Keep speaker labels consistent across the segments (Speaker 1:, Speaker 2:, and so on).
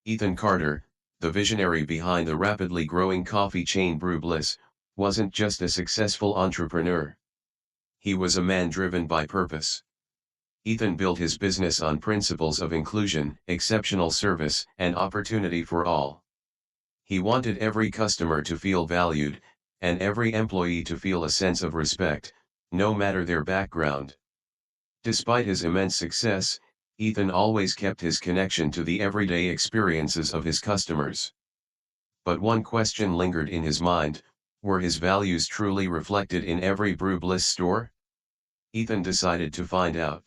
Speaker 1: Ethan Carter, the visionary behind the rapidly growing coffee chain Brew Bliss, wasn't just a successful entrepreneur. He was a man driven by purpose. Ethan built his business on principles of inclusion, exceptional service, and opportunity for all. He wanted every customer to feel valued, and every employee to feel a sense of respect, no matter their background. Despite his immense success, Ethan always kept his connection to the everyday experiences of his customers. But one question lingered in his mind: were his values truly reflected in every Brew Bliss store? Ethan decided to find out.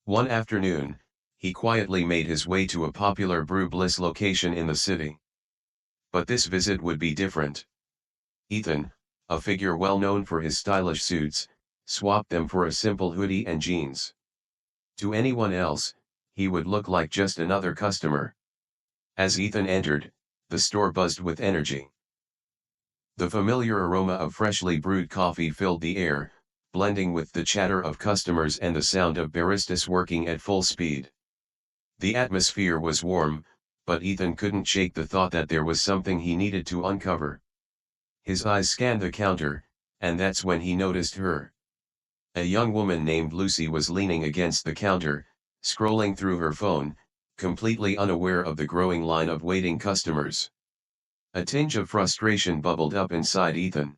Speaker 1: One afternoon, he quietly made his way to a popular Brew Bliss location in the city. But this visit would be different. Ethan, a figure well known for his stylish suits, swapped them for a simple hoodie and jeans. To anyone else, he would look like just another customer. As Ethan entered, the store buzzed with energy. The familiar aroma of freshly brewed coffee filled the air, blending with the chatter of customers and the sound of baristas working at full speed. The atmosphere was warm, but Ethan couldn't shake the thought that there was something he needed to uncover. His eyes scanned the counter, and that's when he noticed her. A young woman named Lucy was leaning against the counter, scrolling through her phone, completely unaware of the growing line of waiting customers. A tinge of frustration bubbled up inside Ethan.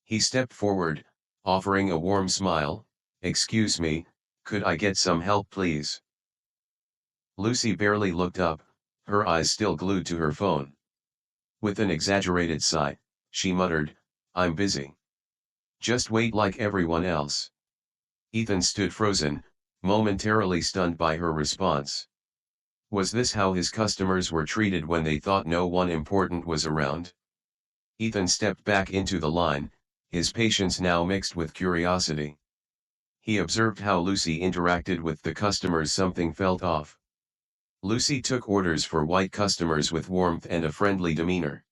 Speaker 1: He stepped forward, offering a warm smile. "Excuse me, could I get some help please?" Lucy barely looked up, her eyes still glued to her phone. With an exaggerated sigh, she muttered, "I'm busy. Just wait like everyone else." Ethan stood frozen, momentarily stunned by her response. Was this how his customers were treated when they thought no one important was around? Ethan stepped back into the line, his patience now mixed with curiosity. He observed how Lucy interacted with the customers. Something felt off. Lucy took orders for white customers with warmth and a friendly demeanor.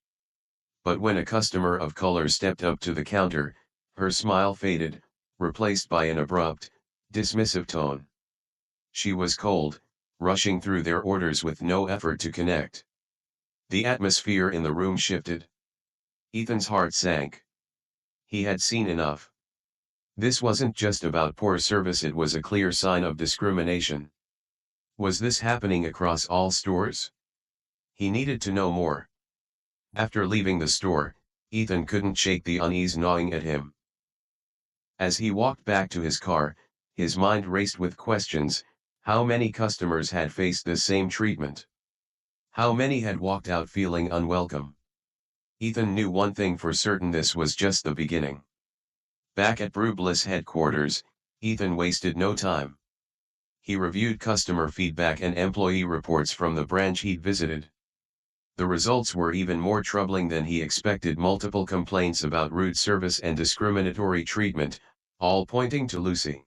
Speaker 1: But when a customer of color stepped up to the counter, her smile faded, replaced by an abrupt, dismissive tone. She was cold, rushing through their orders with no effort to connect. The atmosphere in the room shifted. Ethan's heart sank. He had seen enough. This wasn't just about poor service, it was a clear sign of discrimination. Was this happening across all stores? He needed to know more. After leaving the store, Ethan couldn't shake the unease gnawing at him. As he walked back to his car, his mind raced with questions. How many customers had faced the same treatment? How many had walked out feeling unwelcome? Ethan knew one thing for certain: this was just the beginning. Back at Brew Bliss headquarters, Ethan wasted no time. He reviewed customer feedback and employee reports from the branch he'd visited. The results were even more troubling than he expected: multiple complaints about rude service and discriminatory treatment, all pointing to Lucy.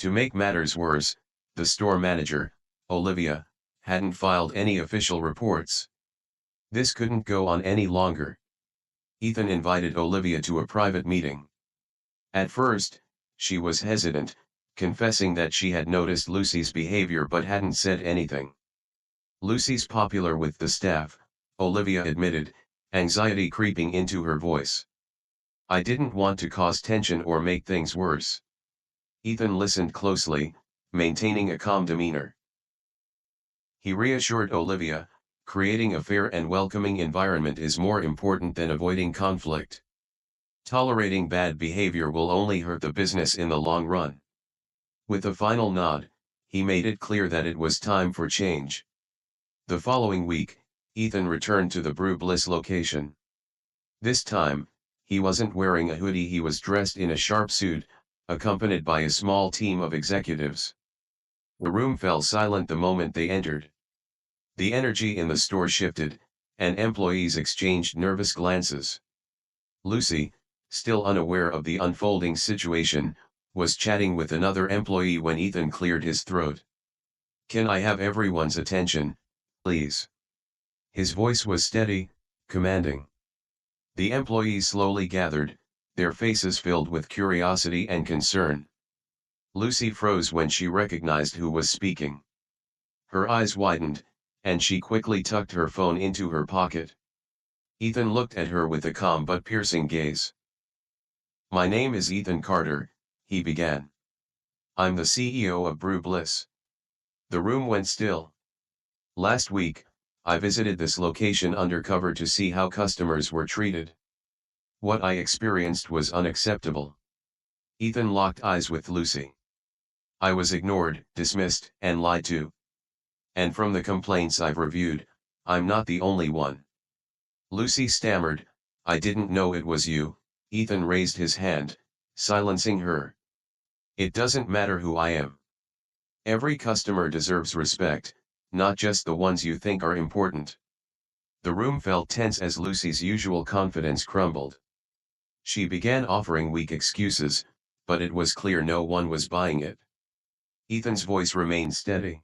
Speaker 1: To make matters worse, the store manager, Olivia, hadn't filed any official reports. This couldn't go on any longer. Ethan invited Olivia to a private meeting. At first, she was hesitant, confessing that she had noticed Lucy's behavior but hadn't said anything. "Lucy's popular with the staff," Olivia admitted, anxiety creeping into her voice. "I didn't want to cause tension or make things worse." Ethan listened closely, maintaining a calm demeanor. He reassured Olivia, "Creating a fair and welcoming environment is more important than avoiding conflict. Tolerating bad behavior will only hurt the business in the long run." With a final nod, he made it clear that it was time for change. The following week, Ethan returned to the Brew Bliss location. This time, he wasn't wearing a hoodie, he was dressed in a sharp suit, accompanied by a small team of executives. The room fell silent the moment they entered. The energy in the store shifted, and employees exchanged nervous glances. Lucy, still unaware of the unfolding situation, was chatting with another employee when Ethan cleared his throat. "Can I have everyone's attention, please?" His voice was steady, commanding. The employees slowly gathered, their faces filled with curiosity and concern. Lucy froze when she recognized who was speaking. Her eyes widened, and she quickly tucked her phone into her pocket. Ethan looked at her with a calm but piercing gaze. "My name is Ethan Carter," he began. "I'm the CEO of Brew Bliss." The room went still. "Last week, I visited this location undercover to see how customers were treated. What I experienced was unacceptable." Ethan locked eyes with Lucy. "I was ignored, dismissed, and lied to. And from the complaints I've reviewed, I'm not the only one." Lucy stammered, "I didn't know it was you." Ethan raised his hand, silencing her. "It doesn't matter who I am. Every customer deserves respect, not just the ones you think are important." The room felt tense as Lucy's usual confidence crumbled. She began offering weak excuses, but it was clear no one was buying it. Ethan's voice remained steady.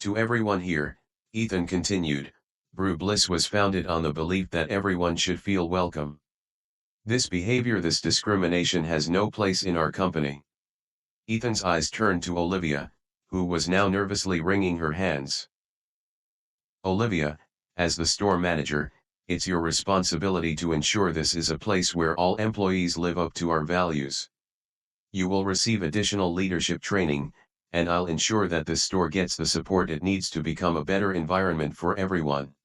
Speaker 1: "To everyone here," Ethan continued, "Brew Bliss was founded on the belief that everyone should feel welcome. This behavior, this discrimination has no place in our company." Ethan's eyes turned to Olivia, who was now nervously wringing her hands. "Olivia, as the store manager, it's your responsibility to ensure this is a place where all employees live up to our values. You will receive additional leadership training, and I'll ensure that this store gets the support it needs to become a better environment for everyone."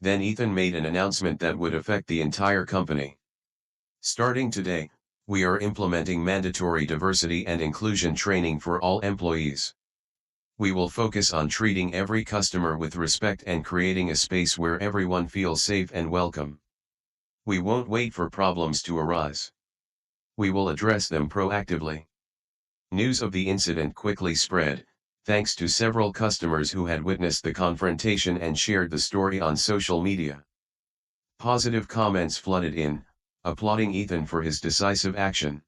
Speaker 1: Then Ethan made an announcement that would affect the entire company. "Starting today, we are implementing mandatory diversity and inclusion training for all employees. We will focus on treating every customer with respect and creating a space where everyone feels safe and welcome. We won't wait for problems to arise. We will address them proactively." News of the incident quickly spread, thanks to several customers who had witnessed the confrontation and shared the story on social media. Positive comments flooded in, applauding Ethan for his decisive action.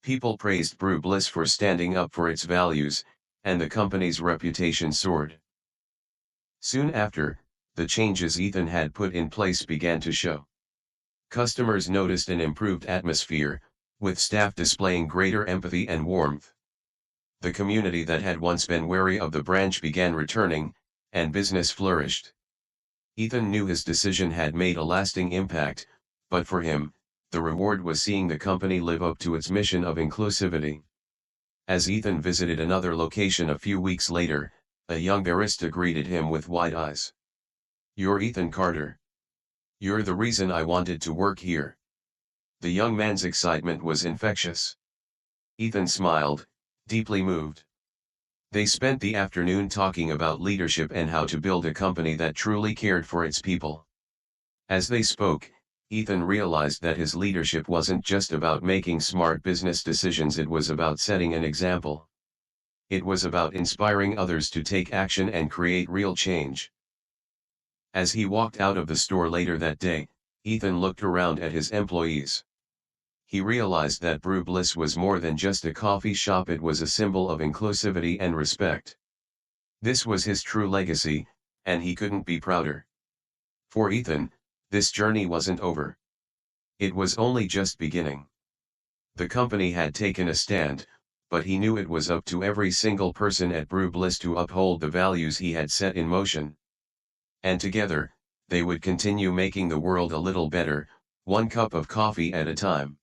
Speaker 1: People praised Brew Bliss for standing up for its values, and the company's reputation soared. Soon after, the changes Ethan had put in place began to show. Customers noticed an improved atmosphere, with staff displaying greater empathy and warmth. The community that had once been wary of the branch began returning, and business flourished. Ethan knew his decision had made a lasting impact, but for him, the reward was seeing the company live up to its mission of inclusivity. As Ethan visited another location a few weeks later, a young barista greeted him with wide eyes. "You're Ethan Carter. You're the reason I wanted to work here." The young man's excitement was infectious. Ethan smiled, deeply moved. They spent the afternoon talking about leadership and how to build a company that truly cared for its people. As they spoke, Ethan realized that his leadership wasn't just about making smart business decisions, it was about setting an example. It was about inspiring others to take action and create real change. As he walked out of the store later that day, Ethan looked around at his employees. He realized that Brew Bliss was more than just a coffee shop, it was a symbol of inclusivity and respect. This was his true legacy, and he couldn't be prouder. For Ethan, this journey wasn't over. It was only just beginning. The company had taken a stand, but he knew it was up to every single person at Brew Bliss to uphold the values he had set in motion. And together, they would continue making the world a little better, one cup of coffee at a time.